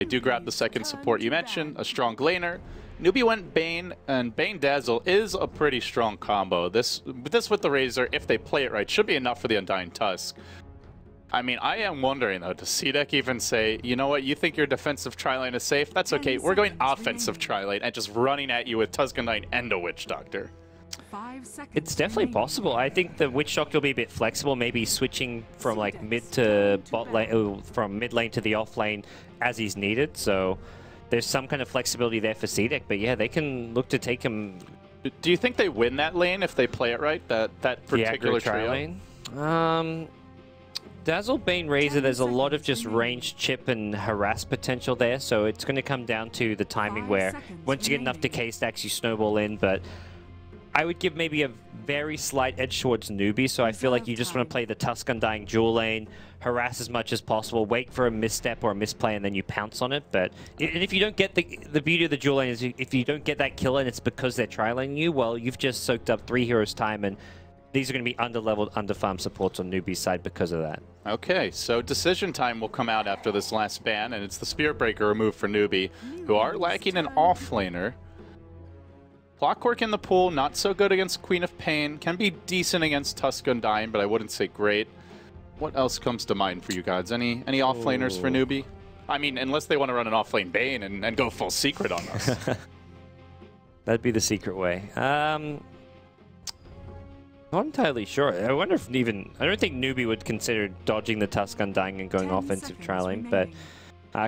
They do grab the second support you mentioned, a strong laner. Newbee went Bane, and Bane Dazzle is a pretty strong combo. This with the Razor, if they play it right, should be enough for the Undying Tusk. I mean, I am wondering, though, does CDEC even say, you know what, you think your defensive tri-lane is safe? That's okay, we're going offensive tri-lane and just running at you with Tusk Undying and a Witch Doctor. It's definitely possible. I think the Witch Doctor will be a bit flexible, maybe switching from like mid to bot lane, from mid lane to the off lane as he's needed. So there's some kind of flexibility there for CDEC, but yeah, they can look to take him. Do you think they win that lane if they play it right? That particular trio? Lane? Dazzle, Bane, Razor, there's a lot of just range chip and harass potential there, so it's going to come down to the timing where once you get enough decay stacks, you snowball in, but I would give maybe a very slight edge towards Newbee, so I feel like you just want to play the Tusk Undying dual lane, harass as much as possible, wait for a misstep or a misplay, and then you pounce on it. But if you don't get the beauty of the dual lane is if you don't get that kill and it's because they're tri-laning you, well, you've just soaked up 3 heroes' time, and these are going to be under-leveled, under-farmed supports on Newbee's side because of that. Okay, so Decision Time will come out after this last ban, and it's the Spirit Breaker removed for Newbee, who are lacking an off-laner. Clockwork in the pool, not so good against Queen of Pain. Can be decent against Tusk Undying, but I wouldn't say great. What else comes to mind for you guys? Any off-laners for Newbee? I mean, unless they want to run an off-lane Bane and go full secret on us. That'd be the secret way. Not entirely sure. I wonder if even... I don't think Newbee would consider dodging the Tusk Undying and going offensive tri-lane, but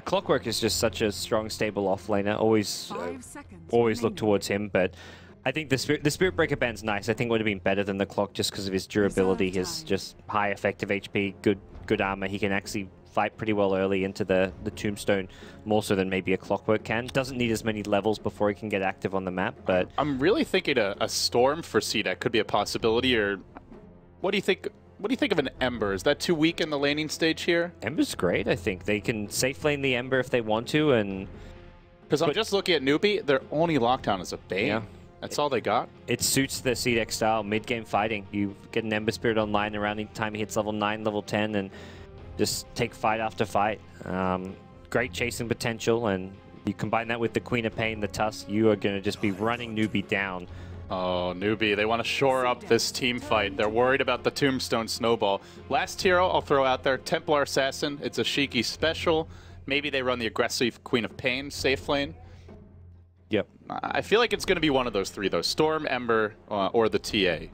Clockwork is just such a strong, stable off-laner. Always look towards him, but I think the Spirit Breaker band's nice. I think it would have been better than the Clock just because of his durability, his just high effective HP, good armor. He can actually fight pretty well early into the Tombstone, more so than maybe a Clockwork can. Doesn't need as many levels before he can get active on the map, but... I'm really thinking a Storm for CDEC could be a possibility, or what do you think? What do you think of an Ember? Is that too weak in the laning stage here? Ember's great, I think. They can safe lane the Ember if they want to, and... Because I'm just looking at Newbee, their only lockdown is a Bane. Yeah. That's all they got. It suits the CDEC style, mid-game fighting. You get an Ember Spirit online around any time he hits level 9, level 10, and just take fight after fight. Great chasing potential, and you combine that with the Queen of Pain, the Tusk, you are going to just be running Newbee down. Oh, Newbee, they want to shore up this team fight. They're worried about the Tombstone Snowball. Last hero I'll throw out there, Templar Assassin. It's a Shiki special. Maybe they run the aggressive Queen of Pain safe lane. Yep. I feel like it's going to be one of those three, though. Storm, Ember, or the TA.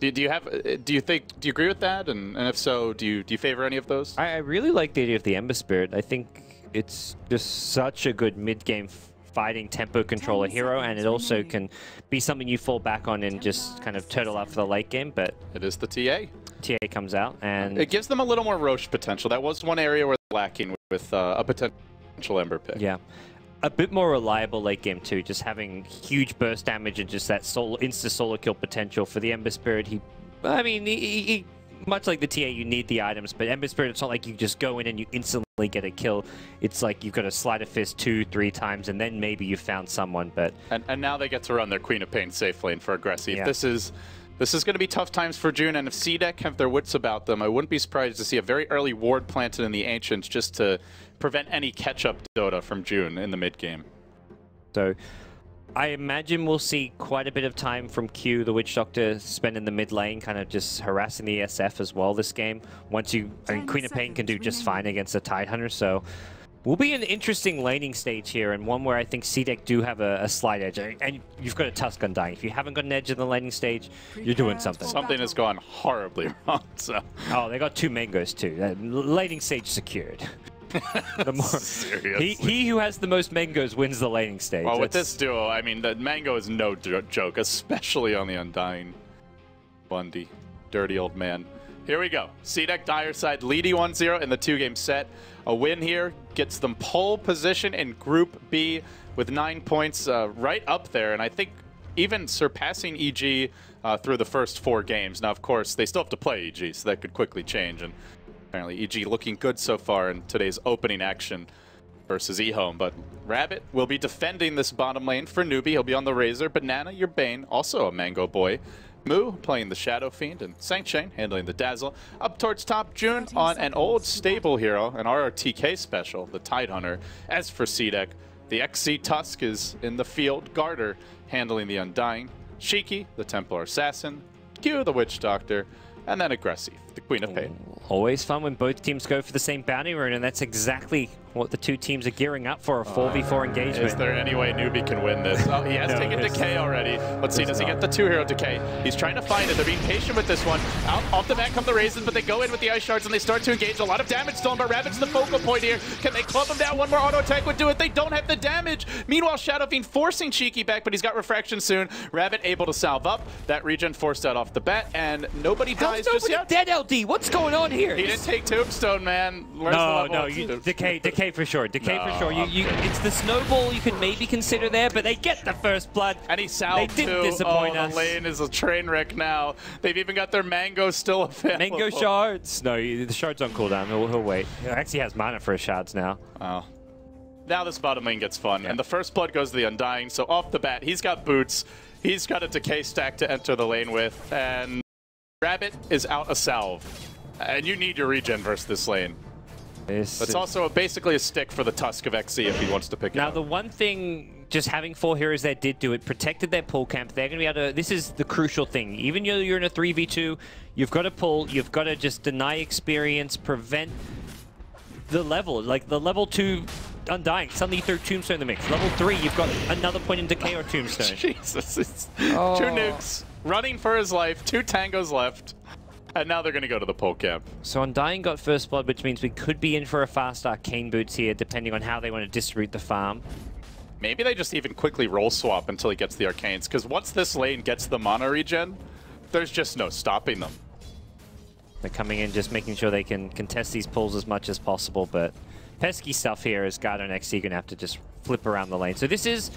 Do you agree with that? And if so, do you favor any of those? I really like the idea of the Ember Spirit. I think it's just such a good mid-game fighting tempo controller hero, and it also can be something you fall back on and just kind of turtle out for the late game. But it is the TA. TA comes out, and it gives them a little more Roche potential. That was one area where they're lacking with a potential Ember pick. Yeah. A bit more reliable late game too, just having huge burst damage and just that insta solo kill potential for the Ember Spirit. He much like the TA, you need the items, but Ember Spirit, it's not like you just go in and you instantly get a kill. It's like you've got to slide a fist 2-3 times, and then maybe you found someone. But and now they get to run their Queen of Pain safe lane for aggressive. Yeah. This is going to be tough times for June, and if CDEC have their wits about them, I wouldn't be surprised to see a very early ward planted in the Ancients just to prevent any catch-up Dota from June in the mid-game. So I imagine we'll see quite a bit of time from Q, the Witch Doctor, spend in the mid lane, kind of just harassing the SF as well this game. Queen of Pain can do just fine against the Tidehunter, so will be an interesting laning stage here, and one where I think CDEC do have a slight edge. And you've got a Tusk Undying. If you haven't got an edge in the laning stage, you're doing something. Something has gone horribly wrong. So. Oh, they got 2 mangoes too. Laning stage secured. He who has the most mangoes wins the laning stage. Well, with this duo, I mean, the mango is no joke, especially on the Undying. Bundy, dirty old man. Here we go. CDEC Dire side leading 1-0 in the 2-game set. A win here gets them pole position in Group B with 9 points, right up there, and I think even surpassing EG through the first 4 games. Now, of course, they still have to play EG, so that could quickly change. And apparently, EG looking good so far in today's opening action versus eHome. But Rabbit will be defending this bottom lane for Newbee. He'll be on the Razor. Banana, your Bane, also a Mango Boy. Moo playing the Shadow Fiend, and Saint-Chain handling the Dazzle. Up towards top, June on an old stable hero, an RRTK special, the Tidehunter. As for CDEC, the XC Tusk is in the field, Garter handling the Undying, Shiki, the Templar Assassin, Q, the Witch Doctor, and then Aggressive, the Queen of Pain. Always fun when both teams go for the same bounty rune, and that's exactly what the two teams are gearing up for, a 4v4 engagement. Is there any way Newbee can win this? Oh, he has taken Decay already. Let's see, does he get the 2-hero Decay? He's trying to find it. They're being patient with this one. Out off the bat come the Raisins, but they go in with the Ice Shards and they start to engage. A lot of damage stolen, but Rabbit's the focal point here. Can they club him down? One more auto attack would do it. They don't have the damage. Meanwhile, Shadow Fiend forcing Shiki back, but he's got Refraction soon. Rabbit able to salve up. That regen forced out off the bat, and nobody dies just yet. Dead LD. What's going on here? He didn't take Tombstone, man. Decay for sure. Decay for sure. It's the snowball you could maybe consider there, but they get the first blood. And he salved They didn't disappoint us. The lane is a train wreck now. They've even got their Mango still available. Mango shards. No, the shards on cooldown. He'll wait. He actually has mana for his shards now. Oh. Now this bottom lane gets fun, and the first blood goes to the Undying, so off the bat, he's got boots. He's got a Decay stack to enter the lane with, and Rabbit is out a salve. And you need your regen versus this lane. It's also basically a stick for the Tusk of XC if he wants to pick it up. Now, the one thing, just having 4 heroes that did do it, protected their pull camp. They're going to be able to... This is the crucial thing. Even though you're in a 3v2, you've got to pull, you've got to just deny experience, prevent the level. Like, the level 2 Undying, suddenly you throw Tombstone in the mix. Level 3, you've got another point in Decay or Tombstone. Jesus, it's 2 nukes, running for his life, 2 tangos left. And now they're going to go to the pole camp. So Undying got first blood, which means we could be in for a fast Arcane Boots here, depending on how they want to distribute the farm. Maybe they just even quickly roll swap until he gets the Arcanes, because once this lane gets the mana regen, there's just no stopping them. They're coming in, just making sure they can contest these pulls as much as possible, but pesky stuff here is Garda and XC going to have to just flip around the lane. So this is...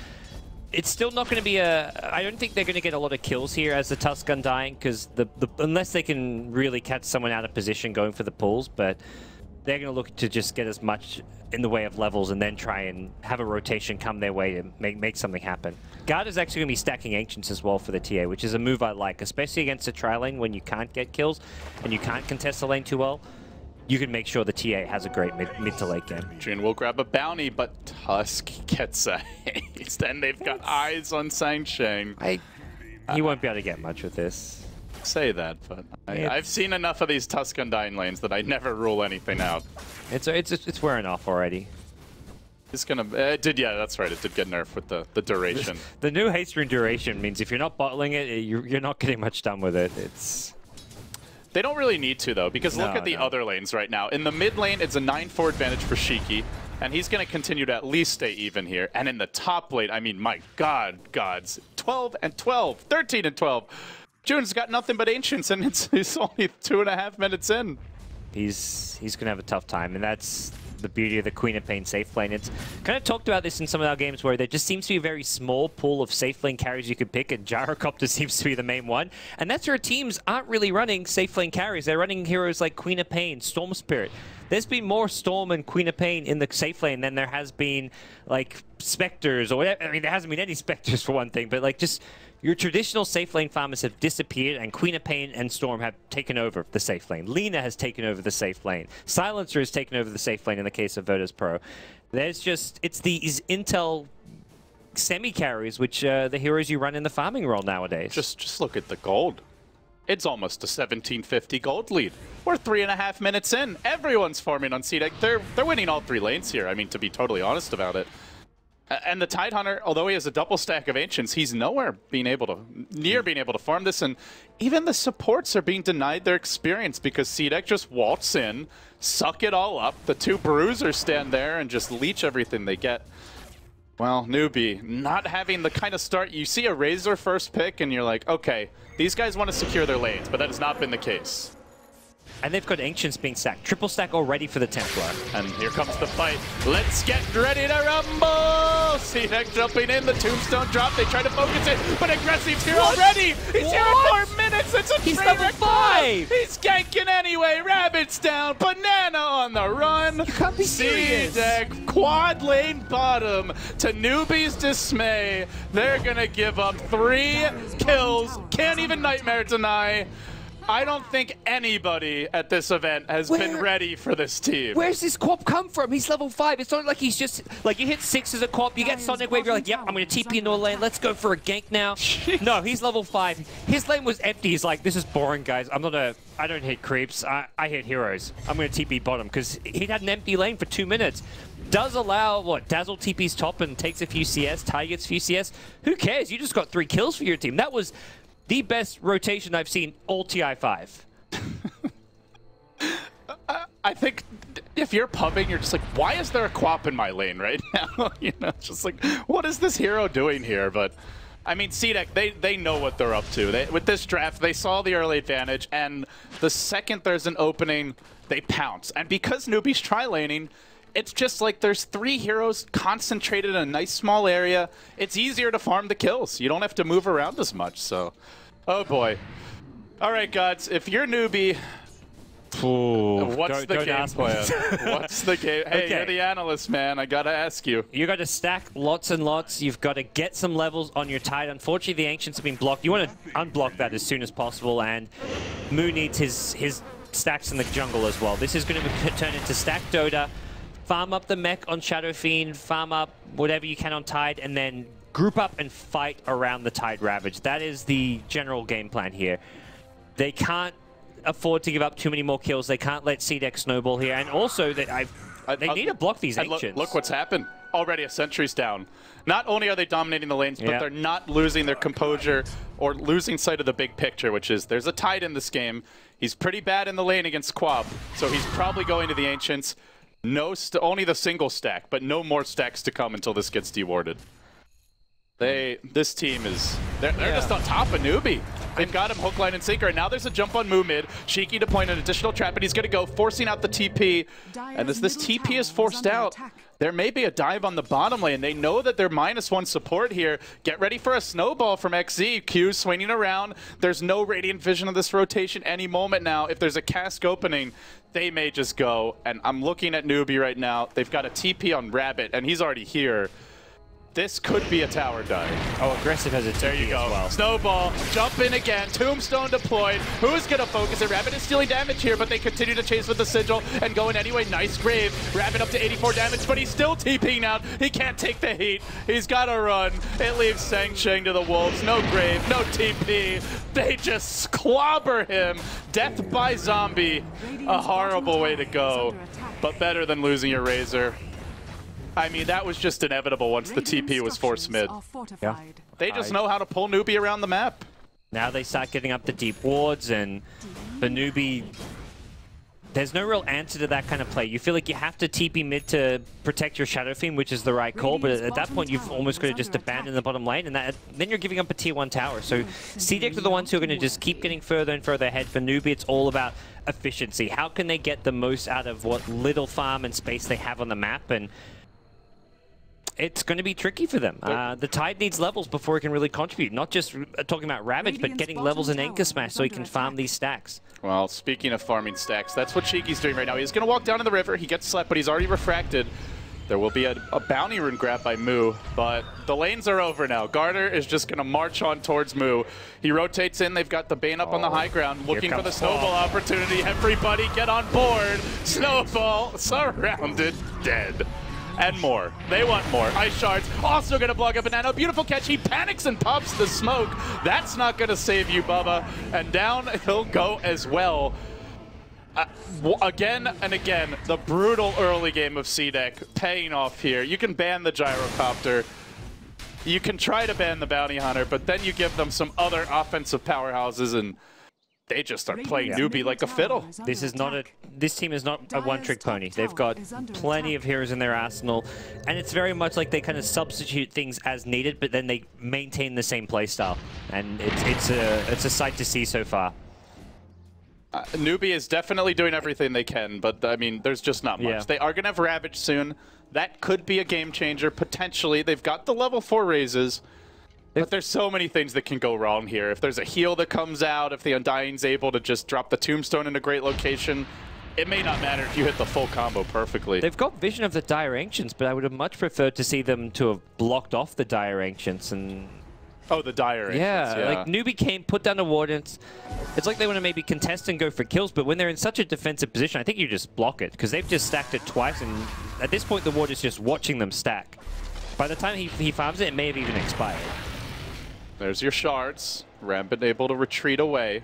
It's still not going to be a... I don't think they're going to get a lot of kills here as the Tusk Undying, because unless they can really catch someone out of position going for the pulls, but they're going to look to just get as much in the way of levels and then try and have a rotation come their way to make something happen. Guard is actually going to be stacking Ancients as well for the TA, which is a move I like, especially against a tri-lane when you can't get kills and you can't contest the lane too well. You can make sure the TA has a great mid to late game. June will grab a bounty, but Tusk gets a haste, and they've got eyes on Saint-Chain. He won't be able to get much with this. Say that, but I've seen enough of these Tusk Undying lanes that I never rule anything out. It's wearing off already. It's gonna... yeah, that's right. It did get nerfed with the duration. The new haste rune duration means if you're not bottling it, you're not getting much done with it. They don't really need to, though, because look at the other lanes right now. In the mid lane, it's a 9-4 advantage for Shiki, and he's going to continue to at least stay even here. And in the top lane, I mean, my God, gods, 12 and 12, 13 and 12. June's got nothing but Ancients, and it's only 2.5 minutes in. He's going to have a tough time, and that's the beauty of the Queen of Pain safe lane. It's kind of talked about this in some of our games where there just seems to be a very small pool of safe lane carries you could pick, and Gyrocopter seems to be the main one. And that's where teams aren't really running safe lane carries. They're running heroes like Queen of Pain, Storm Spirit. There's been more Storm and Queen of Pain in the safe lane than there has been like Spectres or whatever. I mean, there hasn't been any Spectres for one thing, but like just your traditional safe lane farmers have disappeared, and Queen of Pain and Storm have taken over the safe lane. Lina has taken over the safe lane. Silencer has taken over the safe lane in the case of Virtus Pro. There's just, it's these Intel semi-carries, which the heroes you run in the farming role nowadays. Just look at the gold. It's almost a 1750 gold lead. We're 3.5 minutes in. Everyone's farming on CDEC. They're winning all 3 lanes here, I mean, to be totally honest about it. And the Tidehunter, although he has a double stack of Ancients, he's nowhere near being able to farm this, and even the supports are being denied their experience because CDEC just waltz in, suck it all up, the 2 bruisers stand there and just leech everything they get. Well, Newbee, not having the kind of start, you see a Razor first pick and you're like, okay, these guys want to secure their lanes, but that has not been the case. And they've got Ancients being stacked. Triple stack already for the Templar. And here comes the fight. Let's get ready to rumble! CDEC jumping in, the Tombstone drop. They try to focus it, but Aggressive's here already! He's here in 4 minutes! Guys, it's a He's train level wreck. 5! He's ganking anyway. Rabbit's down. Banana on the run. You can't be serious. CDEC quad lane bottom to Newbee's dismay. They're going to give up 3 kills. Can't even Nightmare deny. I don't think anybody at this event has been ready for this team. Where's this Quap come from? He's level 5. It's not like he's just, like, you hit 6 as a Quap, you get Sonic Wave, you're like, yep, I'm going to TP into a lane, let's go for a gank now. No, he's level 5. His lane was empty. He's like, this is boring, guys. I don't hit creeps. I hit heroes. I'm going to TP bottom, because he'd had an empty lane for 2 minutes. Does allow, Dazzle TP's top and takes a few CS, Ty gets a few CS. Who cares? You just got 3 kills for your team. That was the best rotation I've seen all TI5. I think if you're pubbing, you're just like, why is there a Quap in my lane right now? You know, it's just like, what is this hero doing here? But, I mean, CDEC, they know what they're up to. With this draft, they saw the early advantage, and the second there's an opening, they pounce. And because Newbee's tri-laning, it's just like there's 3 heroes concentrated in a nice small area. It's easier to farm the kills. You don't have to move around as much, so... Oh boy. All right, gods, if you're Newbee, what's the game plan? What's the game? Hey, Okay. You're the analyst, man. I gotta ask you. You got to stack lots and lots. You've got to get some levels on your Tide. Unfortunately, the Ancients have been blocked. You want to unblock that as soon as possible, and Moo needs his stacks in the jungle as well. This is going to turn into stack Dota. Farm up the mech on Shadow Fiend, farm up whatever you can on Tide, and then group up and fight around the Tide Ravage. That is the general game plan here. They can't afford to give up too many more kills. They can't let CDEC snowball here. And also, they need to block these Ancients. Look what's happened. Already a sentry's down. Not only are they dominating the lanes, but they're not losing their composure or losing sight of the big picture, which is there's a Tide in this game. He's pretty bad in the lane against Quab, so he's probably going to the Ancients. Only the single stack, but no more stacks to come until this gets dewarded. This team is, they're just on top of Newbee. They've got him hook, line, and sinker, and now there's a jump on Moo mid. Shiki deploying an additional trap, and he's going to go, forcing out the TP. And as this TP is forced out, there may be a dive on the bottom lane. They know that they're -1 support here. Get ready for a snowball from XZ. Q swinging around. There's no Radiant Vision of this rotation any moment now. If there's a cask opening, they may just go. And I'm looking at Newbee right now. They've got a TP on Rabbit, and he's already here. This could be a tower dive. Oh, Aggressive has a TP there you go. as well. Snowball, jump in again, Tombstone deployed. Who's going to focus it? Rabbit is stealing damage here, but they continue to chase with the Sigil and going anyway. Nice grave. Rabbit up to 84 damage, but he's still TPing out. He can't take the heat. He's got to run. It leaves Sang Sheng to the Wolves. No grave, no TP. They just clobber him. Death by zombie. A horrible way to go, but better than losing your Razor. I mean, that was just inevitable once the TP was forced mid. Yeah. They just know how to pull Newbee around the map. Now they start getting up the deep wards, and for Newbee, there's no real answer to that kind of play. You feel like you have to TP mid to protect your Shadow Fiend, which is the right call, but at that point you've almost got to just abandon the bottom lane, and then you're giving up a tier 1 tower. So CDEC are the ones who are going to just keep getting further and further ahead. For Newbee, it's all about efficiency. How can they get the most out of what little farm and space they have on the map? And it's going to be tricky for them. The Tide needs levels before it can really contribute. Not just talking about Ravage, but getting levels in Anchor Smash so he can farm these stacks. Well, speaking of farming stacks, that's what Shiki's doing right now. He's going to walk down to the river. He gets slept, but he's already refracted. There will be a bounty rune grab by Moo, but the lanes are over now. Garter is just going to march on towards Moo. He rotates in. They've got the Bane up on the high ground, looking for the snowball opportunity. Everybody get on board. Snowball surrounded, dead. And more. They want more. Ice Shards also going to block a Banana. Beautiful catch. He panics and pops the smoke. That's not going to save you, Bubba. And down he'll go as well. Again and again, the brutal early game of CDEC paying off here. You can ban the Gyrocopter. You can try to ban the Bounty Hunter, but then you give them some other offensive powerhouses, and they just start playing Newbee like a fiddle. This team is not a one-trick pony. They've got plenty of heroes in their arsenal, and it's very much like they kind of substitute things as needed, but then they maintain the same playstyle, and it's a sight to see so far. Newbee is definitely doing everything they can, but I mean, there's just not much. Yeah. They are going to have Ravage soon. That could be a game changer, potentially. They've got the level 4 raises. But there's so many things that can go wrong here. If there's a heal that comes out, if the Undying's able to just drop the tombstone in a great location, it may not matter if you hit the full combo perfectly. They've got vision of the Dire Ancients, but I would have much preferred to see them to have blocked off the Dire Ancients and... Oh, the Dire Ancients, yeah. Like, Newbee came, put down a ward, and it's like they want to maybe contest and go for kills, but when they're in such a defensive position, I think you just block it, because they've just stacked it twice, and at this point, the ward is just watching them stack. By the time he farms it, it may have even expired. There's your shards. Rampant able to retreat away.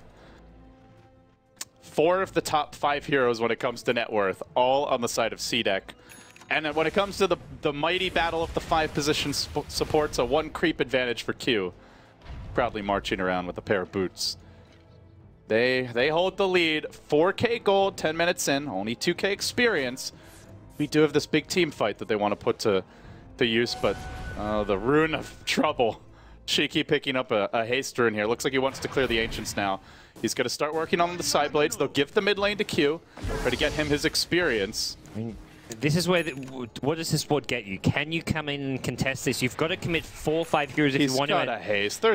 4 of the top 5 heroes when it comes to net worth, all on the side of CDEC. And when it comes to the mighty battle of the 5 position supports, a 1 creep advantage for Q. Proudly marching around with a pair of boots. They hold the lead. 4K gold, 10 minutes in, only 2K experience. We do have this big team fight that they want to put to use, but the Rune of Trouble. Cheeky picking up a haste rune here. Looks like he wants to clear the Ancients now. He's going to start working on the side blades. They'll give the mid lane to Q. Try to get him his experience. I mean, this is where... what does this board get you? Can you come in and contest this? You've got to commit 4 or 5 heroes if you want to... He's got a haste.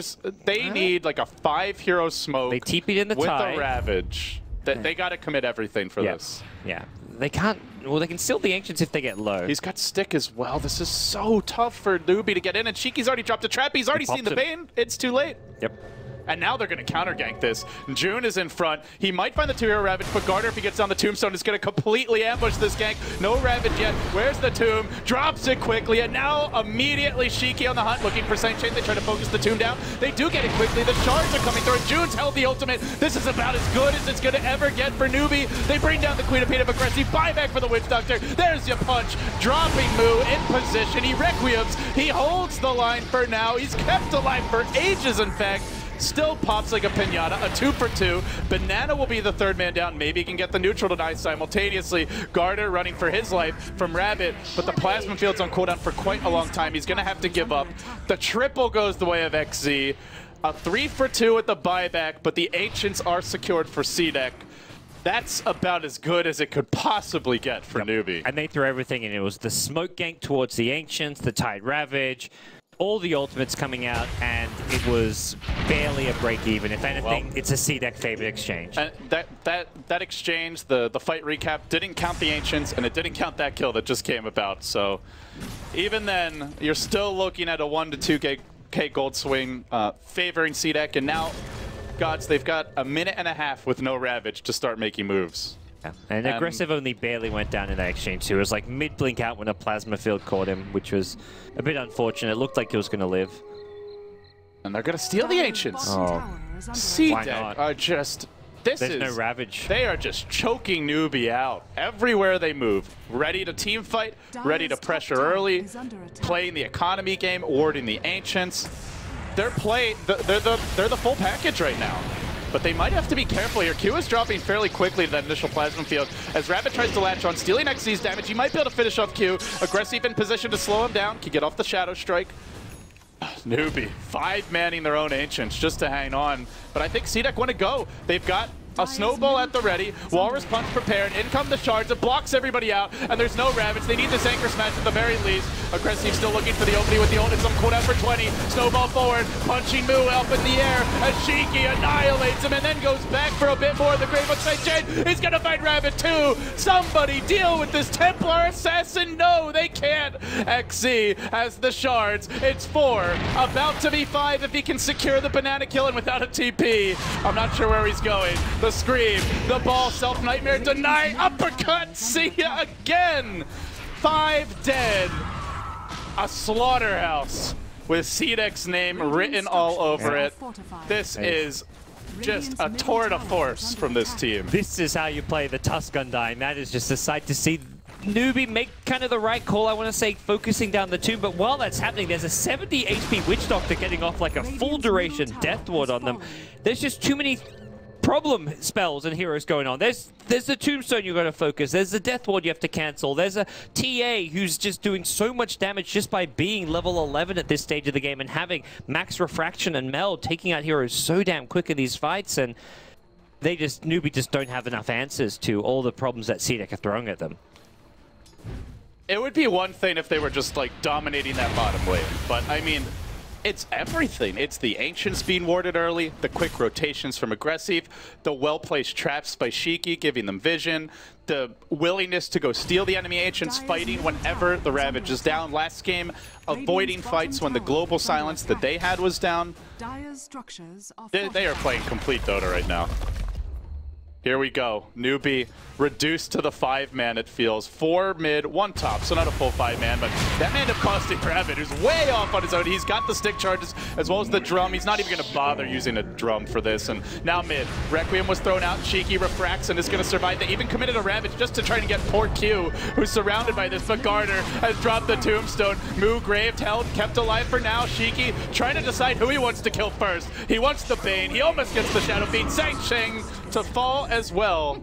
They need like a 5-hero smoke. They TP'd in the with tie. a Ravage. They got to commit everything for this. Yeah. They can't... Well, they can steal the Ancients if they get low. He's got stick as well. This is so tough for Newbee to get in, and Shiki's already dropped a trap. He's already seen the Bane. It's too late. Yep. And now they're going to counter gank this. June is in front. He might find the 2-hero Ravage, but Garter, if he gets down the Tombstone, is going to completely ambush this gank. No Ravage yet. Where's the Tomb? Drops it quickly, and now immediately Shiki on the hunt, looking for Saint Chain. They try to focus the Tomb down. They do get it quickly. The shards are coming through, and June's held the ultimate. This is about as good as it's going to ever get for Newbee. They bring down the Queen of Peanut aggressive. Buyback for the Witch Doctor. There's your punch. Dropping Moo in position. He requiems. He holds the line for now. He's kept alive for ages, in fact. Still pops like a pinata, a 2 for 2. Banana will be the 3rd man down. Maybe he can get the neutral to die simultaneously. Garter running for his life from Rabbit, but the Plasma Field's on cooldown for quite a long time. He's going to have to give up. The triple goes the way of XZ. A 3 for 2 at the buyback, but the Ancients are secured for CDEC. That's about as good as it could possibly get for Newbee. And they threw everything in. It was the smoke gank towards the Ancients, the Tide Ravage, all the ultimates coming out, and it was barely a break even. If anything, it's a CDEC favorite exchange. And that exchange, the fight recap, didn't count the Ancients, and it didn't count that kill that just came about. So even then, you're still looking at a 1 to 2K gold swing favoring CDEC, and now, gods, they've got a minute and a half with no Ravage to start making moves. Yeah. And Aggressive only barely went down in that exchange too. It was like mid-blink out when a Plasma Field caught him, which was a bit unfortunate. It looked like he was going to live. And they're going to steal the Ancients. Oh. CDEC are just... There's no Ravage. They are just choking Newbee out everywhere they move. Ready to team fight, ready to pressure early, playing the economy game, warding the Ancients. They're the full package right now. But they might have to be careful here. Q is dropping fairly quickly to that initial Plasma Field. As Rabbit tries to latch on, stealing XZ's damage, he might be able to finish off Q. Aggressive in position to slow him down. Can get off the Shadow Strike. Newbee, 5-manning their own Ancients just to hang on. But I think CDEC want to go. They've got a snowball at the ready, Walrus Punch prepared, in come the shards, it blocks everybody out, and there's no Ravage. They need this Anchor Smash at the very least. Aggressive still looking for the opening with the ult. It's on cooldown for 20. Snowball forward, punching Moo up in the air as Shiki annihilates him and then goes back for a bit more. The Grave of Saint Jane is going to find Rabbit too. Somebody deal with this Templar Assassin. No, they can't. XZ has the shards. It's 4, about to be 5 if he can secure the banana kill, and without a TP, I'm not sure where he's going. The scream, the ball, self-nightmare, deny, uppercut, see ya again! 5 dead. A slaughterhouse with CDEC's name written all over it. This is just a tour de force from this team. This is how you play the Tusk Undying. That is just a sight to see. Newbee make kind of the right call, I want to say, focusing down the tomb, but while that's happening, there's a 70 HP Witch Doctor getting off like a full duration Death Ward on them. There's just too many problem spells and heroes going on. There's the Tombstone you got to focus. There's the Death Ward you have to cancel. There's a TA who's just doing so much damage just by being level 11 at this stage of the game and having max refraction and meld, taking out heroes so damn quick in these fights, and Newbee just don't have enough answers to all the problems that CDEC are throwing at them. It would be one thing if they were just like dominating that bottom lane, but I mean, It's everything. It's the Ancients being warded early, the quick rotations from Aggressive, the well-placed traps by Shiki giving them vision, the willingness to go steal the enemy Ancients, fighting whenever the Ravage is down. Last game, avoiding fights when the global silence that they had was down. They are playing complete Dota right now. Here we go. Newbee reduced to the 5-man, it feels. 4 mid, 1 top, so not a full 5-man, but that man of Caustic Rabbit, who's way off on his own. He's got the stick charges as well as the drum. He's not even going to bother using a drum for this. And now mid, Requiem was thrown out. Shiki refracts and is going to survive. They even committed a Ravage just to try and get poor Q, who's surrounded by this, but Garter has dropped the tombstone. Moo graved, held, kept alive for now. Shiki trying to decide who he wants to kill first. He wants the Bane. He almost gets the Shadow Fiend. Sang-Cheng to fall as well.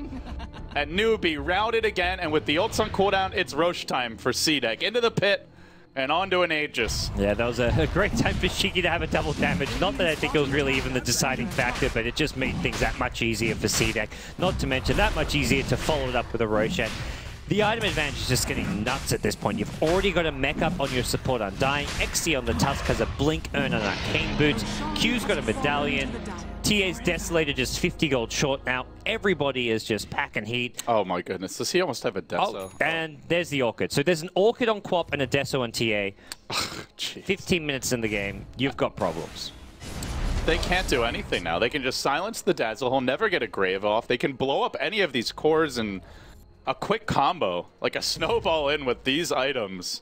And Newbee routed again, and with the ults on cooldown, it's Roche time for CDEC. Into the pit and onto an Aegis. Yeah, that was a great time for Shiki to have a double damage. Not that I think it was really even the deciding factor, but it just made things that much easier for CDEC. Not to mention that much easier to follow it up with a Roche. The item advantage is just getting nuts at this point. You've already got a mech up on your support Undying. XC on the Tusk has a blink, earn an arcane boots. Q's got a medallion. TA's Desolator just 50 gold short now. Everybody is just packing heat. Oh my goodness, does he almost have a Deso? Oh, and there's the Orchid. So there's an Orchid on Quap and a Deso on TA. 15 minutes in the game, you've got problems. They can't do anything now. They can just silence the Dazzle. He'll never get a Grave off. They can blow up any of these cores and a quick combo, like a snowball in with these items.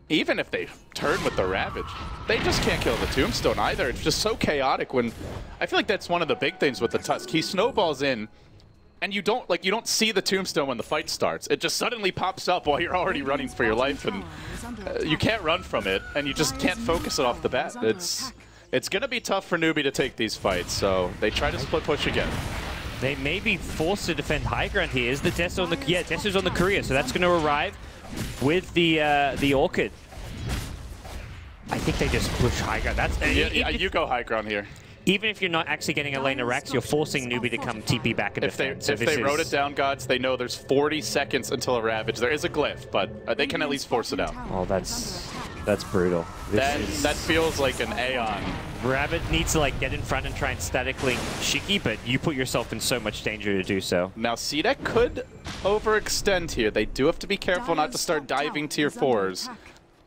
Even if they turn with the Ravage, they just can't kill the Tombstone either. It's just so chaotic when... I feel like that's one of the big things with the Tusk. He snowballs in, and you don't see the Tombstone when the fight starts. It just suddenly pops up while you're already running for your life, and you can't run from it, and you just can't focus it off the bat. It's going to be tough for Newbee to take these fights, so they try to split push again. They may be forced to defend high ground here. Is the Deso on the... Yeah, Deso's on the Courier, so that's going to arrive with the Orchid. I think they just push high ground. That's yeah, you go high ground here. Even if you're not actually getting a lane of Rax, you're forcing Newbee to come TP back and defend. If they wrote it down, Gods, they know there's 40 seconds until a Ravage. There is a glyph, but they can at least force it out. Oh, that's brutal. That feels like an Aeon. Rabbit needs to like get in front and try and static link Shiki, but you put yourself in so much danger to do so. Now CDEC could overextend here. They do have to be careful not to start diving tier 4s.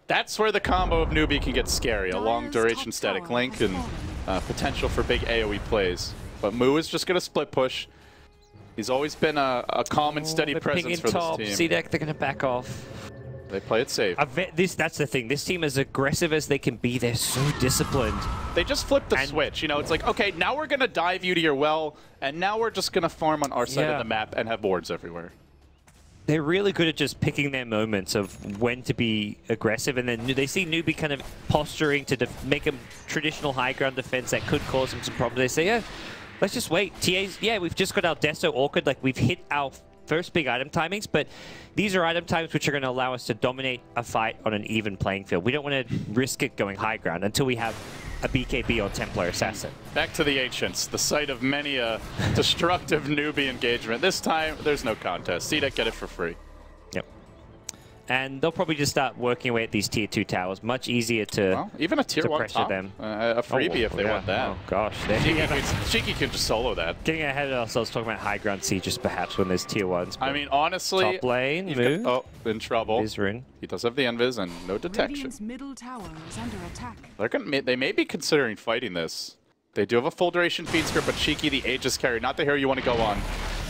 That's where the combo of Newbee can get scary. A long duration static link and potential for big AoE plays. But Moo is just going to split push. He's always been a calm and steady presence for top. this team. CDEC, they're going to back off. They play it safe. That's the thing. This team, as aggressive as they can be, they're so disciplined. They just flip the switch. You know, it's like, okay, now we're going to dive you to your well, and now we're just going to farm on our side of the map and have wards everywhere. They're really good at just picking their moments of when to be aggressive, and then they see Newbee kind of posturing to make a traditional high ground defense that could cause them some problems. They say, yeah, let's just wait. TA's, yeah, we've just got our Deso Orchid, like we've hit our first big item timings, but these are item times which are going to allow us to dominate a fight on an even playing field. We don't want to risk it going high ground until we have a BKB or Templar Assassin. Back to the Ancients, the site of many a destructive Newbee engagement. This time, there's no contest. CDEC get it for free. Yep. And they'll probably just start working away at these tier 2 towers. Much easier to even a tier 1 pressure top. them. A freebie if they want that. Oh gosh. Shiki can just solo that. Getting ahead of ourselves talking about high ground sieges perhaps when there's tier 1s. I mean, honestly, top lane, Moo. In trouble. Isrin. He does have the Envis and no detection. Middle tower is under attack. They may be considering fighting this. They do have a full duration feed script, but Shiki, the Aegis carry, not the hero you want to go on.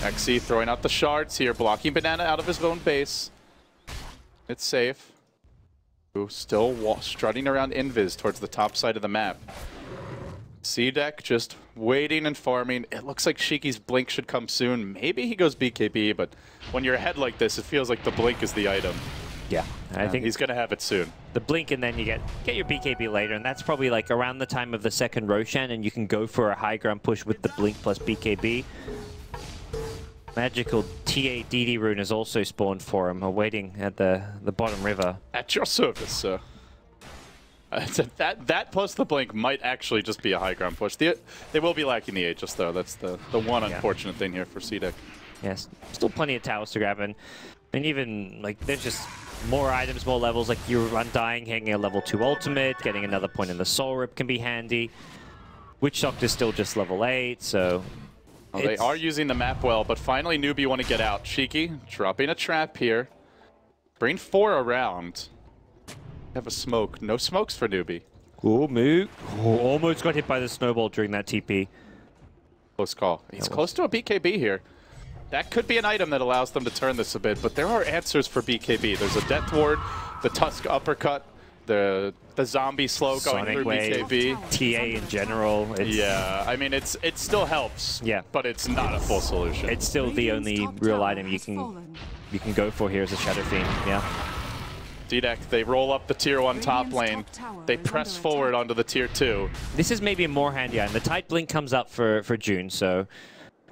XC throwing out the shards here, blocking Banana out of his own base. It's safe. Ooh, still strutting around Invis towards the top side of the map. CDEC just waiting and farming. It looks like Shiki's blink should come soon. Maybe he goes BKB, but when you're ahead like this, it feels like the blink is the item. Yeah, I think he's going to have it soon. The blink, and then you get your BKB later, and that's probably like around the time of the second Roshan, and you can go for a high ground push with the blink plus BKB. Magical TADD rune is also spawned for him, awaiting at the bottom river. At your service, sir. That plus the blink might actually just be a high ground push. They will be lacking the Aegis, though. That's the one unfortunate thing here for CDEC. Yes, still plenty of towers to grab, and even like there's just more items, more levels, like your Undying hanging a level 2 ultimate, getting another point in the Soul Rip can be handy. Witch Doctor's still just level 8, so... Well, they are using the map well, but finally Newbee want to get out. Cheeky dropping a trap here. Bring 4 around. Have a smoke. No smokes for Newbee. Cool move. Oh, almost got hit by the snowball during that TP. Close call. He's close to a BKB here. That could be an item that allows them to turn this a bit, but there are answers for BKB. There's a Death Ward, the Tusk Uppercut, the zombie slow going Sonic through Wave, BKB. TA in general. Yeah, I mean, it still helps. Yeah, but it's not a full solution. It's still the only real item you can go for here as a Shadow Fiend. Yeah. CDEC, they roll up the tier 1 top lane. They press forward onto the tier 2. This is maybe a more handy item. The Tide Blink comes up for June, so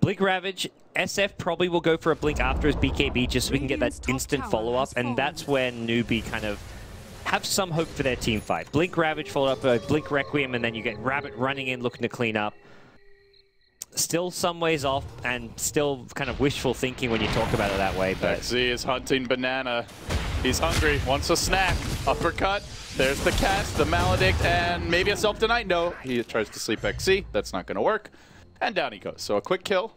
Blink Ravage. SF probably will go for a Blink after his BKB just so we can get that instant follow-up, and that's when Newbee kind of have some hope for their team fight. Blink Ravage followed up by Blink Requiem, and then you get Rabbit running in looking to clean up. Still some ways off, and still kind of wishful thinking when you talk about it that way. But XZ is hunting Banana. He's hungry, wants a snack. Uppercut, there's the cast, the Maledict, and maybe a self-deny. No, he tries to sleep XZ. That's not going to work. And down he goes. So a quick kill.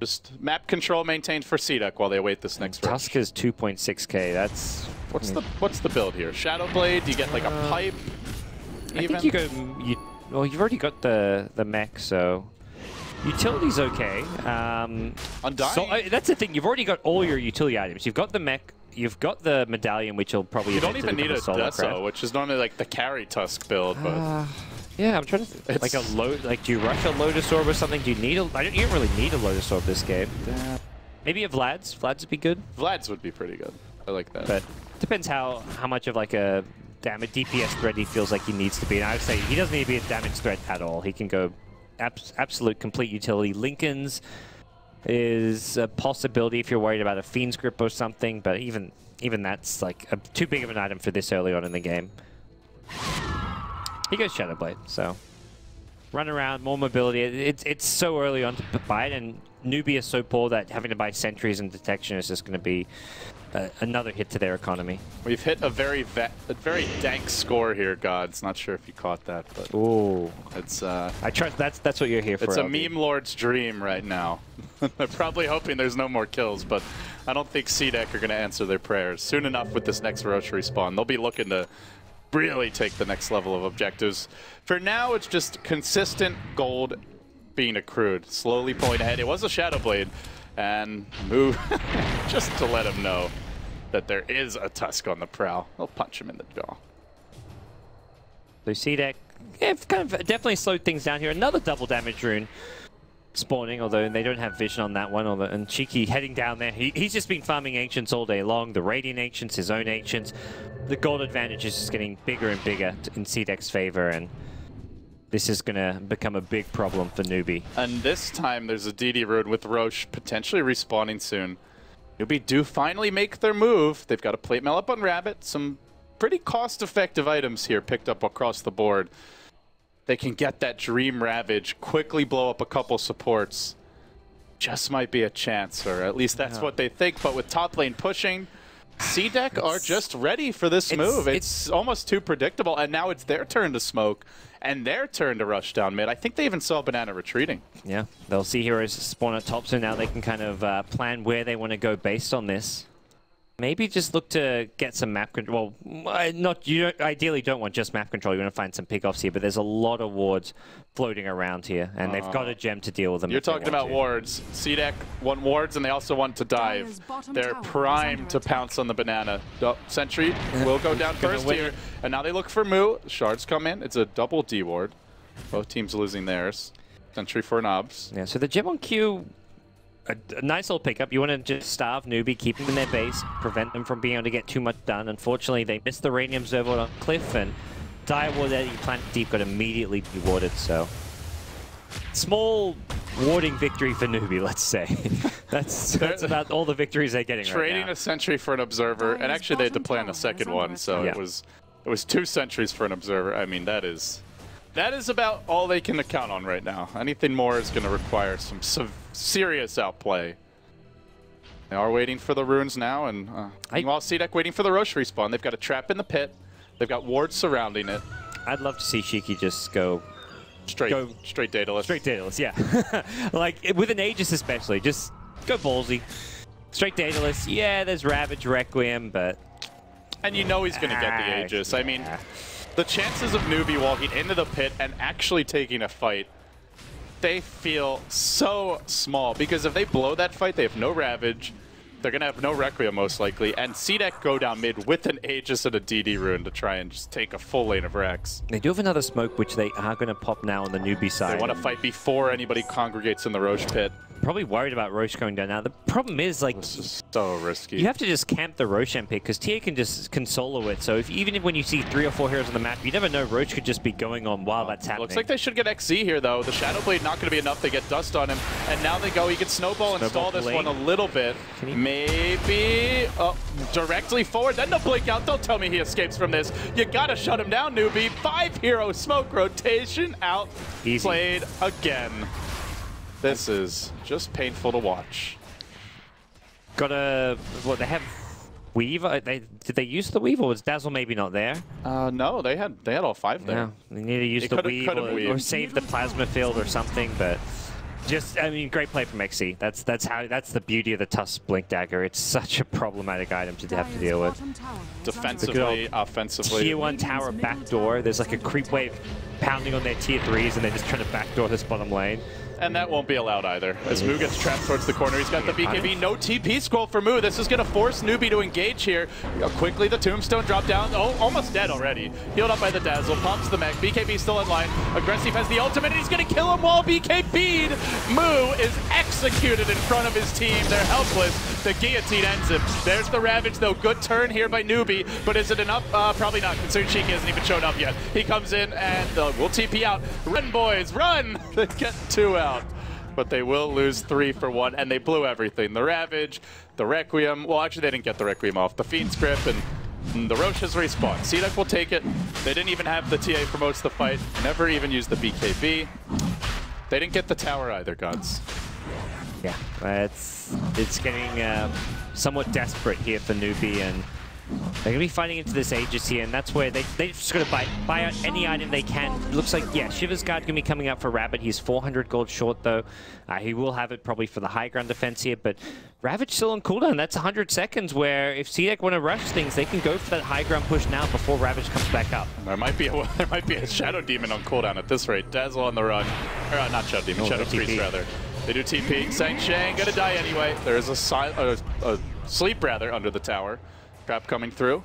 Just map control maintained for CDEC while they await this next rush. Tusk is 2.6k. That's what's the build here? Shadow Blade? Do you get like a pipe? I think you go. Well, you've already got the mech, so utility's okay. Undying. So that's the thing. You've already got all your utility items. You've got the mech. You've got the medallion, which will probably. You don't even need a Deso, which is normally like the carry Tusk build, but. Yeah, I'm trying to think. Like a load, like do you rush a Lotus Orb or something? Do you need a? You don't really need a Lotus Orb this game. Maybe a Vlad's. Vlad's would be good. Vlad's would be pretty good. I like that. But depends how much of like a damage DPS threat he feels like he needs to be. And I would say he doesn't need to be a damage threat at all. He can go absolute complete utility. Lincoln's is a possibility if you're worried about a Fiend's Grip or something. But even that's like too big of an item for this early on in the game. He goes Shadow Blade, so run around, more mobility. It's so early on to buy it, and Newbee is so poor that having to buy sentries and detection is just going to be another hit to their economy. We've hit a very dank score here, Gods. Not sure if you caught that, but ooh, it's. I trust that's what you're here for. It's a LB. meme lord's dream right now. They're probably hoping there's no more kills, but I don't think CDEC are going to answer their prayers soon enough with this next Roche respawn. They'll be looking to really take the next level of objectives. For now, it's just consistent gold being accrued, slowly pulling ahead. It was a Shadow Blade, and move just to let him know that there is a Tusk on the prowl. They'll punch him in the jaw. So CDEC, yeah, kind of definitely slowed things down here. Another double damage rune spawning, although they don't have vision on that one. And Cheeky heading down there. He's just been farming Ancients all day long. The Radiant Ancients, his own Ancients. The gold advantage is just getting bigger and bigger in CDEC's favor, and this is going to become a big problem for Newbee. And this time there's a DD rune with Roche potentially respawning soon. Newbee do finally make their move. They've got a plate mail up on Rabbit. Some pretty cost-effective items here picked up across the board. They can get that Dream Ravage, quickly blow up a couple supports. Just might be a chance, or at least that's what they think. But with top lane pushing, CDEC are just ready for this move. It's almost too predictable, and now it's their turn to smoke and their turn to rush down mid. I think they even saw Banana retreating. Yeah, they'll see heroes spawn at top, so now they can kind of plan where they want to go based on this. Maybe just look to get some map control. Well, you ideally don't want just map control. You want to find some pickoffs here, but there's a lot of wards floating around here, and they've got a gem to deal with them. You're talking about wards. CDEC want wards, and they also want to dive. They're primed to pounce on the Banana. Sentry will go down first here, and now they look for Moo. Shards come in. It's a double D ward. Both teams losing theirs. Sentry for Nobs. Yeah, so the gem on Q, a nice little pickup. You want to just starve Newbee, keep them in their base, prevent them from being able to get too much done. Unfortunately, they missed the Radiant Observer on Cliff, and Dire Ward that he planted deep got immediately dewarded, so small warding victory for Newbee, let's say. that's about all the victories they're getting Trading right now. a sentry for an observer, and actually they had to plan a second one, so it was 2 sentries for an observer. I mean, that is about all they can count on right now. Anything more is going to require some serious outplay. They are waiting for the runes now, and meanwhile, CDEC waiting for the Roche respawn. They've got a trap in the pit. They've got wards surrounding it. I'd love to see Shiki just go straight dataless. Straight dataless, yeah. Like, with an Aegis especially, just go ballsy. Straight dataless, yeah, there's Ravage, Requiem, but... And you know he's going to get the Aegis. I mean, the chances of Newbee walking into the pit and actually taking a fight, they feel so small. Because if they blow that fight, they have no Ravage. They're going to have no Requiem, most likely. And CDEC go down mid with an Aegis and a DD rune to try and just take a full lane of Rex. They do have another smoke, which they are going to pop now on the Newbee side. They want to fight before anybody congregates in the Roche pit. Probably worried about Roche going down now. The problem is, like, this is so risky. You have to just camp the Roshan pick because TA can just solo it. So even when you see 3 or 4 heroes on the map, you never know. Roche could just be going on while that's happening. Looks like they should get XZ here, though. The Shadow Blade not going to be enough. They get dust on him, and now they go. He can snowball and stall this one a little bit. Maybe directly forward. Then the blink out. Don't tell me he escapes from this. You gotta shut him down, Newbee. 5-hero smoke rotation out. Easy. Played again. This is just painful to watch. Got a... What, they have Weave? Did they use the Weave, or was Dazzle maybe not there? No, they had all 5 there. Yeah, they need to use the Weave or save the Plasma Field or something, but... Just, I mean, great play from XC. That's the beauty of the Tusk Blink Dagger. It's such a problematic item to have to deal with. Defensively, offensively. Tier 1 tower backdoor. There's like a creep wave pounding on their tier 3s, and they're just trying to backdoor this bottom lane. And that won't be allowed either. As Moo gets trapped towards the corner, he's got the BKB. No TP scroll for Moo. This is going to force Newbee to engage here. Quickly, the Tombstone drop down. Oh, almost dead already. Healed up by the Dazzle. Pops the mech. BKB still in line. Aggressive has the ultimate, and he's going to kill him while BKB'd. Moo is executed in front of his team. They're helpless. The guillotine ends him. There's the Ravage, though. Good turn here by Newbee, but is it enough? Probably not, considering Shiki hasn't even shown up yet. He comes in, and we'll TP out. Run, boys, run! They get 2 out. But they will lose 3 for 1, and they blew everything. The Ravage, the Requiem. Well, actually, they didn't get the Requiem off. The Fiend's Grip, and the Roche has respawned. CDEC will take it. They didn't even have the TA promotes the fight. Never even used the BKB. They didn't get the tower either, gods. Yeah, it's getting somewhat desperate here for Newbee, and they're going to be fighting into this Aegis here, and that's where they just got to buy out any item they can. It looks like, yeah, Shiver's Guard going to be coming out for Rabbit. He's 400 gold short, though. He will have it probably for the high ground defense here, but Ravage still on cooldown. That's 100 seconds where if CDEC want to rush things, they can go for that high ground push now before Ravage comes back up. There might be a Shadow Demon on cooldown at this rate. Dazzle on the run. Or not Shadow Demon, Shadow Priest, rather. They do TP. Sang Shang gonna die anyway. There is a sleep, rather, under the tower. Trap coming through.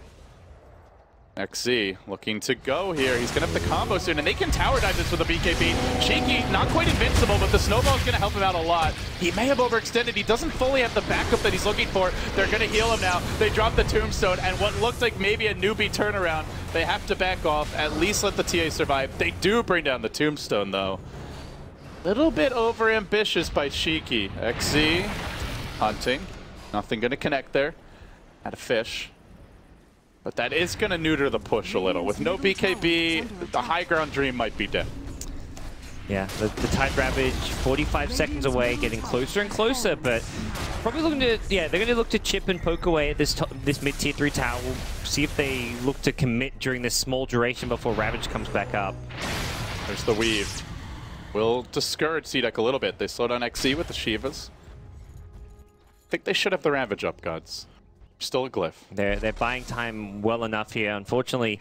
XZ looking to go here. He's going to have the combo soon, and they can tower dive this with a BKB. Shiki, not quite invincible, but the snowball is going to help him out a lot. He may have overextended. He doesn't fully have the backup that he's looking for. They're going to heal him now. They drop the Tombstone, and what looked like maybe a Newbee turnaround, they have to back off, at least let the TA survive. They do bring down the Tombstone, though. Little bit over-ambitious by Shiki. XZ hunting. Nothing going to connect there. Had a fish. But that is going to neuter the push a little. With no BKB, the high ground dream might be dead. Yeah, the Tide Ravage, 45 seconds away, getting closer and closer, but probably looking to, yeah, they're going to look to chip and poke away at this mid-tier 3 tower. We'll see if they look to commit during this small duration before Ravage comes back up. There's the Weave. Will discourage CDEC a little bit. They slowed down XZ with the Shivas. I think they should have the Ravage up, gods. Still a glyph. They're buying time well enough here. Unfortunately,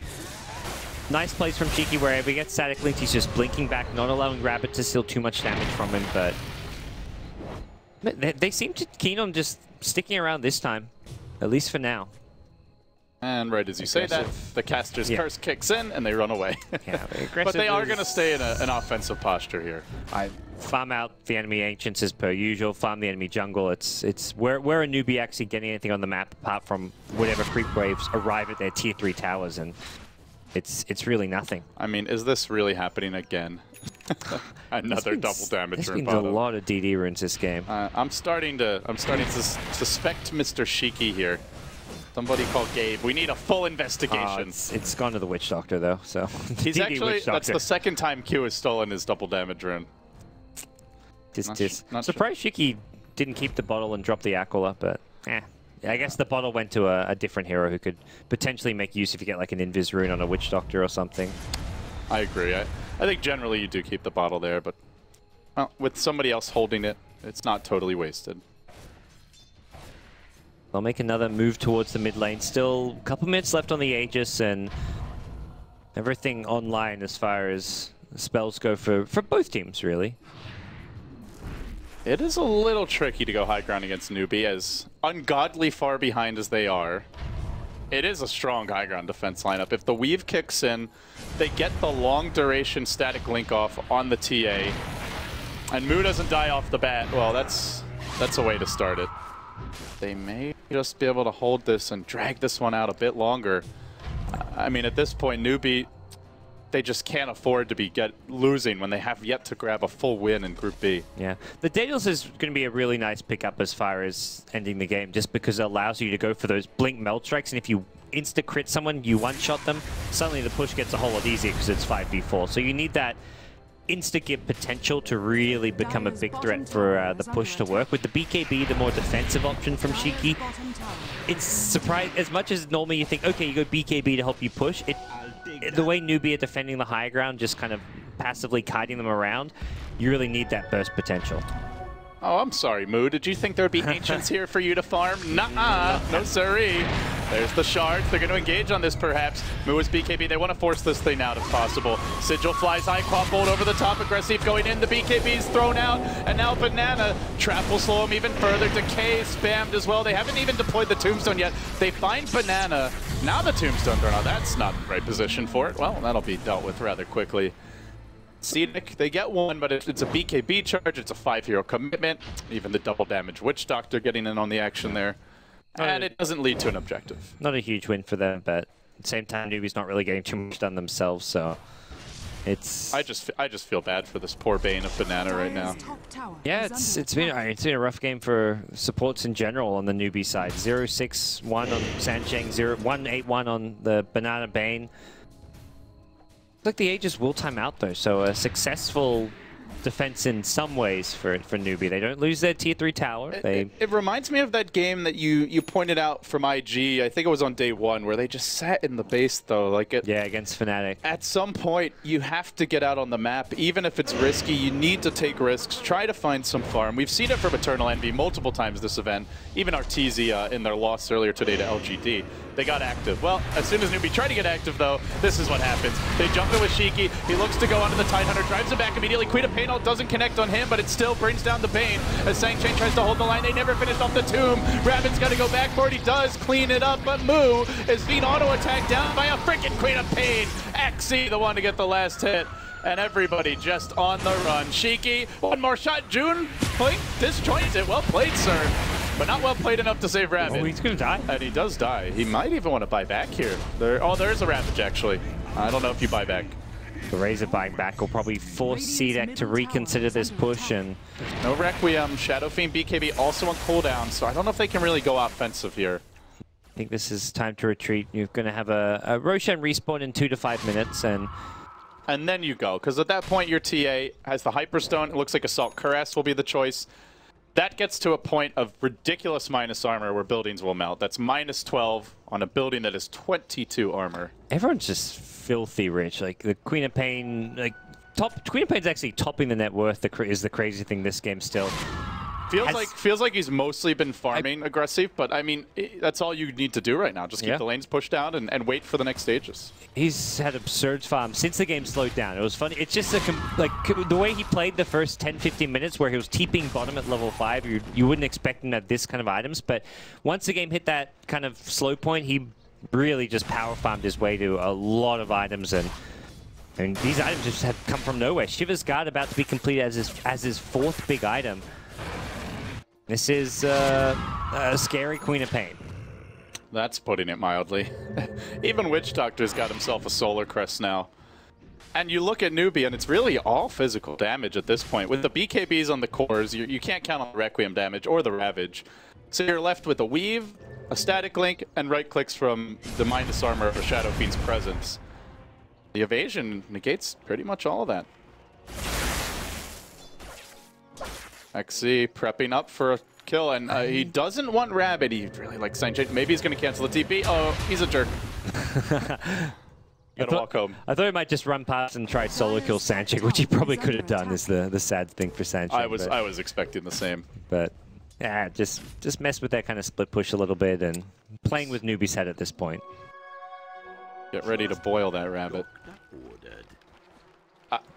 nice plays from Cheeky wherever he gets static linked, he's just blinking back, not allowing Rabbit to steal too much damage from him, but they seem to keen on just sticking around this time, at least for now. And right as you say that, the caster's curse kicks in and they run away. Yeah, but they are going to stay in an offensive posture here. I farm out the enemy ancients as per usual, farm the enemy jungle. It's where a Newbee actually getting anything on the map apart from whatever creep waves arrive at their tier 3 towers, and it's really nothing. I mean, is this really happening again? Another double damage. There's been a lot of DD runes this game. I'm starting to suspect Mr. Shiki here. Somebody call Gabe. We need a full investigation. It's gone to the Witch Doctor, though, so... He's actually... That's the second time Q has stolen his double damage rune. Surprised Shiki didn't keep the bottle and drop the Aquila, but... Yeah, I guess the bottle went to a different hero who could potentially make use if you get like an Invis rune on a Witch Doctor or something. I agree. I think generally you do keep the bottle there, but well, with somebody else holding it, it's not totally wasted. They'll make another move towards the mid lane. Still a couple minutes left on the Aegis and everything online as far as spells go for both teams, really. It is a little tricky to go high ground against Newbee, as ungodly far behind as they are. It is a strong high ground defense lineup. If the weave kicks in, they get the long duration static link off on the TA, and Moo doesn't die off the bat. Well, that's a way to start it. They may just be able to hold this and drag this one out a bit longer. I mean, at this point, Newbee, they just can't afford to be losing when they have yet to grab a full win in Group B. Yeah, the Daedalus is going to be a really nice pickup as far as ending the game, just because it allows you to go for those blink meld strikes, and if you insta-crit someone, you one-shot them, suddenly the push gets a whole lot easier because it's 5v4. So you need that insta-give potential to really become a big threat for the push to work. With the BKB, the more defensive option from Shiki, it's surprising, as much as normally you think, okay, you go BKB to help you push, the way Newbee are defending the high ground, just kind of passively kiting them around, you really need that burst potential. Oh, I'm sorry, Moo. Did you think there'd be ancients here for you to farm? Nuh-uh. No siree. There's the shards. They're going to engage on this, perhaps. Moo is BKB. They want to force this thing out if possible. Sigil flies high. Quaffbolt over the top. Aggressive going in. The BKB's thrown out. And now Banana. Trap will slow him even further. Decay spammed as well. They haven't even deployed the Tombstone yet. They find Banana. Now the Tombstone thrown out. That's not the right position for it. Well, that'll be dealt with rather quickly. CDEC, they get one, but it's a BKB charge, it's a 5-hero commitment. Even the double damage Witch Doctor getting in on the action there. And it doesn't lead to an objective. Not a huge win for them, but at the same time, Newbee's not really getting too much done themselves, so it's... I just feel bad for this poor Bane of Banana right now. Yeah, it's been a rough game for supports in general on the Newbee side. 0-6-1 on Sansheng, 1-8-1 on the Banana Bane. Like the Aegis will time out though, so a successful defense in some ways for Newbee. They don't lose their tier 3 tower. It reminds me of that game that you pointed out from IG. I think it was on day 1 where they just sat in the base though. Like yeah, against Fnatic. At some point, you have to get out on the map, even if it's risky. You need to take risks. Try to find some farm. We've seen it from Eternal Envy multiple times this event. Even Artesia in their loss earlier today to LGD. They got active. Well, as soon as Newbee tried to get active, though, this is what happens. They jump in with Shiki. He looks to go onto the Tidehunter, drives him back immediately. Queen of Pain ult doesn't connect on him, but it still brings down the Bane. As Sang-Chain tries to hold the line, they never finished off the tomb. Rabbit's got to go back for it. He does clean it up, but Moo is being auto-attacked down by a freaking Queen of Pain. XC, the one to get the last hit. And everybody just on the run. Shiki, one more shot. June, blink, disjoints it. Well played, sir. But not well played enough to save Rabbit. Oh, he's going to die. And he does die. He might even want to buy back here. There's a Ravage, actually. I don't know if you buy back. The Razor buying back will probably force CDEC to reconsider this push. And no Requiem. Shadow Fiend BKB also on cooldown, so I don't know if they can really go offensive here. I think this is time to retreat. You're going to have a Roshan respawn in 2 to 5 minutes. And then you go, because at that point your TA has the Hyperstone. It looks like Assault Cuirass will be the choice. That gets to a point of ridiculous minus armor where buildings will melt. That's minus 12 on a building that is 22 armor. Everyone's just filthy rich. Like the Queen of Pain, Queen of Pain's actually topping the net worth. Is the crazy thing this game still. Feels like he's mostly been farming aggressive, but I mean, that's all you need to do right now. Just keep the lanes pushed down and wait for the next stages. He's had absurd farms since the game slowed down. It was funny. It's just the way he played the first 10-15 minutes where he was TPing bottom at level 5, you wouldn't expect him to have this kind of items, but once the game hit that kind of slow point, he really just power farmed his way to a lot of items, and these items just have come from nowhere. Shiva's Guard about to be completed as his 4th big item. This is a scary Queen of Pain. That's putting it mildly. Even Witch Doctor's got himself a Solar Crest now. And you look at Newbee, and it's really all physical damage at this point. With the BKBs on the cores, you can't count on the Requiem damage or the Ravage. So you're left with a Weave, a Static Link, and right clicks from the minus armor of a Shadow Fiend's presence. The evasion negates pretty much all of that. XC prepping up for a kill, and he doesn't want Rabbit. He really likes Sanjay. Maybe he's going to cancel the TP. Oh, he's a jerk. Gotta walk home. I thought he might just run past and try solo kill Sanchik, which he probably could have done. Is the sad thing for Sanchik. I was expecting the same. But yeah, just mess with that kind of split push a little bit and playing with Newbee's head at this point. Get ready to boil that Rabbit.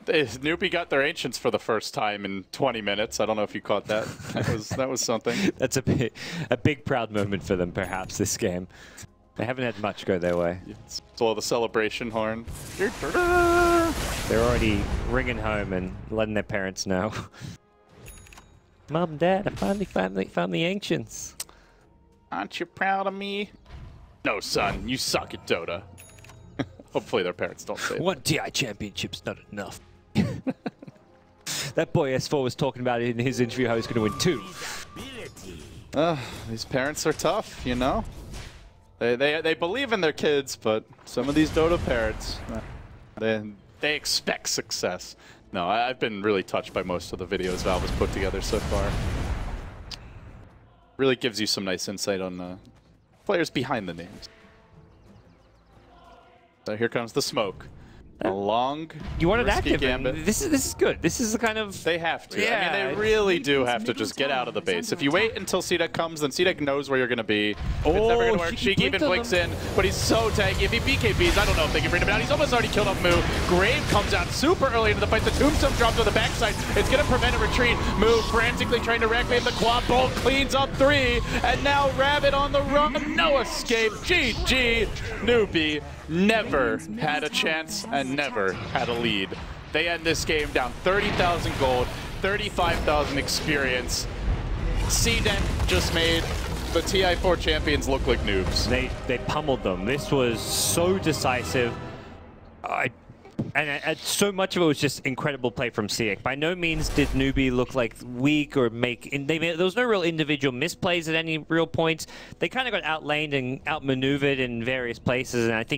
Newbee got their Ancients for the first time in 20 minutes. I don't know if you caught that. That was something. That's a big proud moment for them, perhaps, this game. They haven't had much go their way. Blow the celebration horn. They're already ringing home and letting their parents know. Mom and Dad, I finally found the Ancients. Aren't you proud of me? No, son, you suck at Dota. Hopefully their parents don't say that. One TI championship's not enough. That boy S4 was talking about it in his interview how he's going to win 2. These parents are tough, you know? They believe in their kids, but some of these Dota parents, they expect success. No, I've been really touched by most of the videos Valve has put together so far. Really gives you some nice insight on players behind the names. So here comes the smoke. A long, you want it active. Gambit. This is good. This is the kind of... They have to. Yeah, I mean, they really do have to just get out of the base. If you wait until CDEC comes, then CDEC knows where you're going to be. It's never going to work. Sheik even blinks in, but he's so tanky. If he BKBs, I don't know if they can bring him down. He's almost already killed off Moo. Grave comes out super early into the fight. The Tombstone drops on the backside. It's going to prevent a retreat. Moo frantically trying to wreck me. The quad bolt cleans up 3. And now Rabbit on the run. No escape. GG. Newbee never had a chance and never had a lead. They end this game down 30,000 gold, 35,000 experience. CDEC just made the TI4 champions look like noobs. They pummeled them. This was so decisive. And so much of it was just incredible play from CDEC. By no means did Newbee look like weak or there was no real individual misplays at any real points. They kind of got outlaned and outmaneuvered in various places, and I think